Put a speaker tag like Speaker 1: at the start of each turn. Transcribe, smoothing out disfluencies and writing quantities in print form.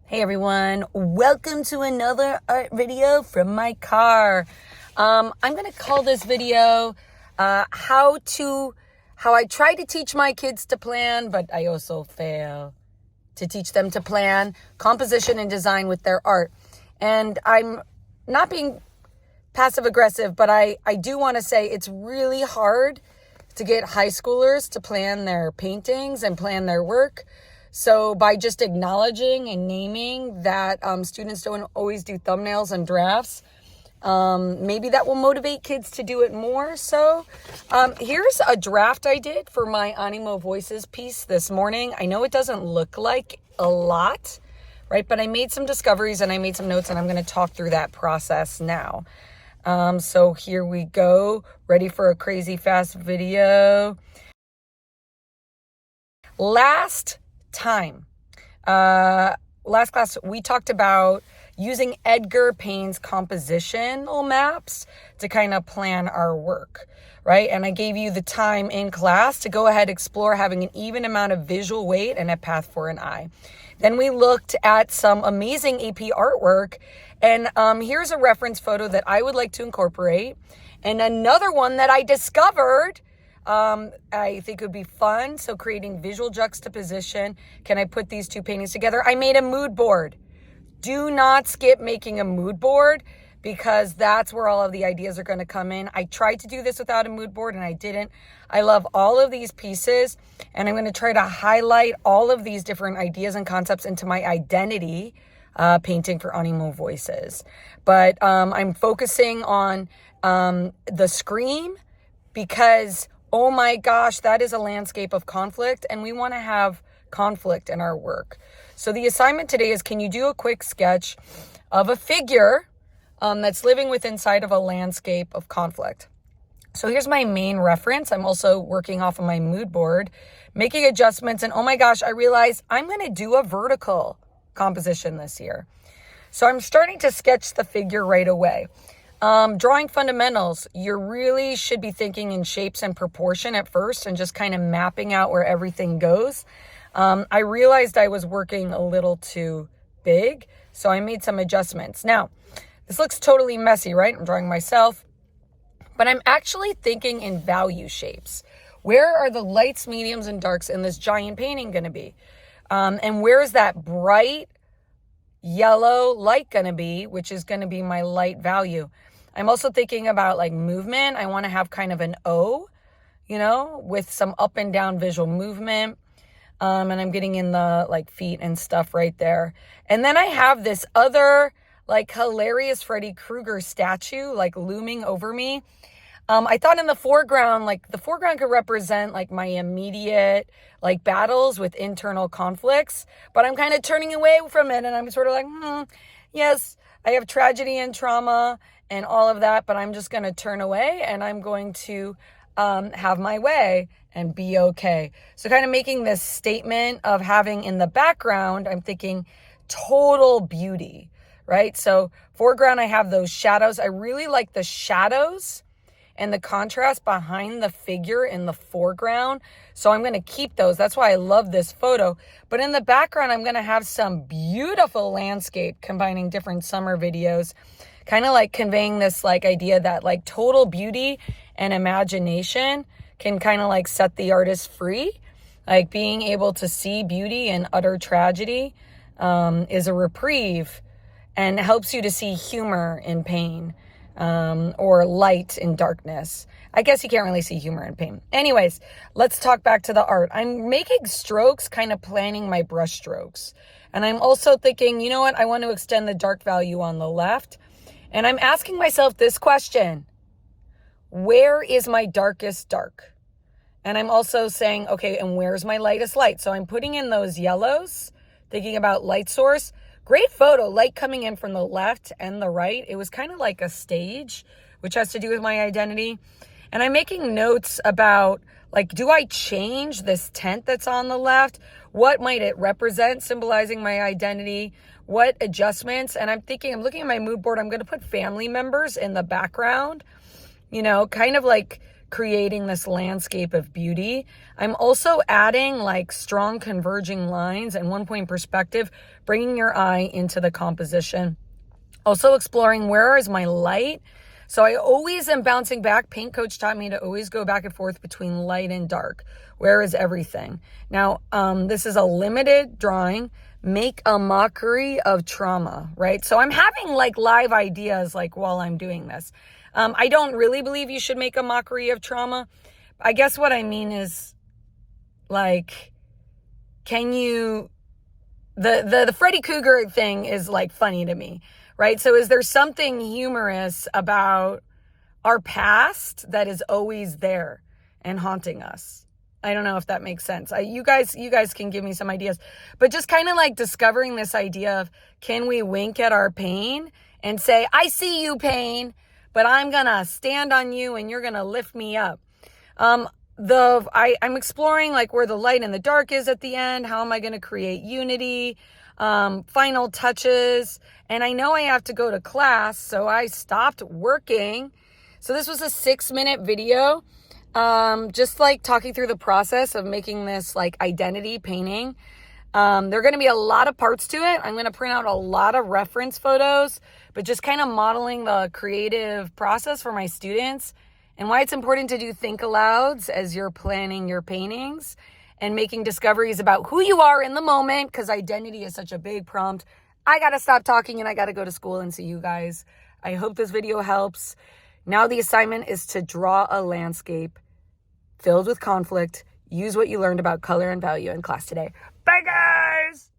Speaker 1: Hey everyone, welcome to another art video from my car. I'm going to call this video how I try to teach my kids to plan, but I also fail to teach them to plan composition and design with their art. And I'm not being passive aggressive, but I do want to say it's really hard to get high schoolers to plan their paintings and plan their work. So by just acknowledging and naming that students don't always do thumbnails and drafts, maybe that will motivate kids to do it more. So here's a draft I did for my Animo Voices piece this morning. I know it doesn't look like a lot, right? But I made some discoveries and I made some notes, and I'm going to talk through that process now. So here we go. Ready for a crazy fast video. Last class, we talked about using Edgar Payne's compositional maps to kind of plan our work, right? And I gave you the time in class to go ahead, explore having an even amount of visual weight and a path for an eye. Then we looked at some amazing AP artwork, and here's a reference photo that I would like to incorporate, and another one that I discovered I think it would be fun. So creating visual juxtaposition. Can I put these two paintings together? I made a mood board. Do not skip making a mood board, because that's where all of the ideas are going to come in. I tried to do this without a mood board and I didn't. I love all of these pieces, and I'm going to try to highlight all of these different ideas and concepts into my identity painting for Animo Voices. But I'm focusing on the scream, because oh my gosh, that is a landscape of conflict, and we want to have conflict in our work. So the assignment today is, can you do a quick sketch of a figure that's living inside of a landscape of conflict? So here's my main reference. I'm also working off of my mood board, making adjustments, and oh my gosh, I realized I'm going to do a vertical composition this year. So I'm starting to sketch the figure right away. Drawing fundamentals, you really should be thinking in shapes and proportion at first and just kind of mapping out where everything goes. I realized I was working a little too big, so I made some adjustments. Now, this looks totally messy, right? I'm drawing myself, but I'm actually thinking in value shapes. Where are the lights, mediums, and darks in this giant painting going to be? And where is that bright yellow light going to be, which is going to be my light value? I'm also thinking about like movement. I want to have kind of an O, with some up and down visual movement. And I'm getting in the like feet and stuff right there. And then I have this other like hilarious Freddy Krueger statue like looming over me. I thought in the foreground could represent like my immediate like battles with internal conflicts, but I'm kind of turning away from it, and I'm sort of like, yes, I have tragedy and trauma and all of that, but I'm just going to turn away, and I'm going to have my way and be okay. So kind of making this statement of having in the background, I'm thinking total beauty, right? So foreground, I have those shadows. I really like the shadows and the contrast behind the figure in the foreground. So I'm going to keep those. That's why I love this photo. But in the background, I'm going to have some beautiful landscape combining different summer videos, kind of like conveying this like idea that like total beauty and imagination can kind of like set the artist free. Like being able to see beauty in utter tragedy is a reprieve and helps you to see humor in pain. Or light in darkness. I guess you can't really see humor in pain. Anyways, let's talk back to the art. I'm making strokes, kind of planning my brush strokes. And I'm also thinking, you know what? I want to extend the dark value on the left. And I'm asking myself this question: where is my darkest dark? And I'm also saying, okay, and where's my lightest light? So I'm putting in those yellows, thinking about light source. Great photo, light coming in from the left and the right. It was kind of like a stage, which has to do with my identity. And I'm making notes about, like, do I change this tent that's on the left? What might it represent, symbolizing my identity? What adjustments? And I'm looking at my mood board, I'm going to put family members in the background, kind of like creating this landscape of beauty. I'm also adding like strong converging lines and one point perspective, bringing your eye into the composition. Also exploring where is my light. So I always am bouncing back. Paint coach taught me to always go back and forth between light and dark. Where is everything? Now, this is a limited drawing. Make a mockery of trauma, right? So I'm having like live ideas like while I'm doing this. I don't really believe you should make a mockery of trauma. I guess what I mean is like, can you, the Freddy Krueger thing is like funny to me, right? So is there something humorous about our past that is always there and haunting us? I don't know if that makes sense. You guys can give me some ideas, but just kind of like discovering this idea of, can we wink at our pain and say, I see you, pain, but I'm going to stand on you and you're going to lift me up. I'm exploring like where the light and the dark is at the end. How am I going to create unity? Final touches. And I know I have to go to class, so I stopped working. So this was a 6-minute video. Just like talking through the process of making this like identity painting. There are going to be a lot of parts to it. I'm going to print out a lot of reference photos, but just kind of modeling the creative process for my students and why it's important to do think alouds as you're planning your paintings and making discoveries about who you are in the moment, because identity is such a big prompt. I got to stop talking and I got to go to school and see you guys. I hope this video helps. Now the assignment is to draw a landscape filled with conflict. Use what you learned about color and value in class today. Bye, guys!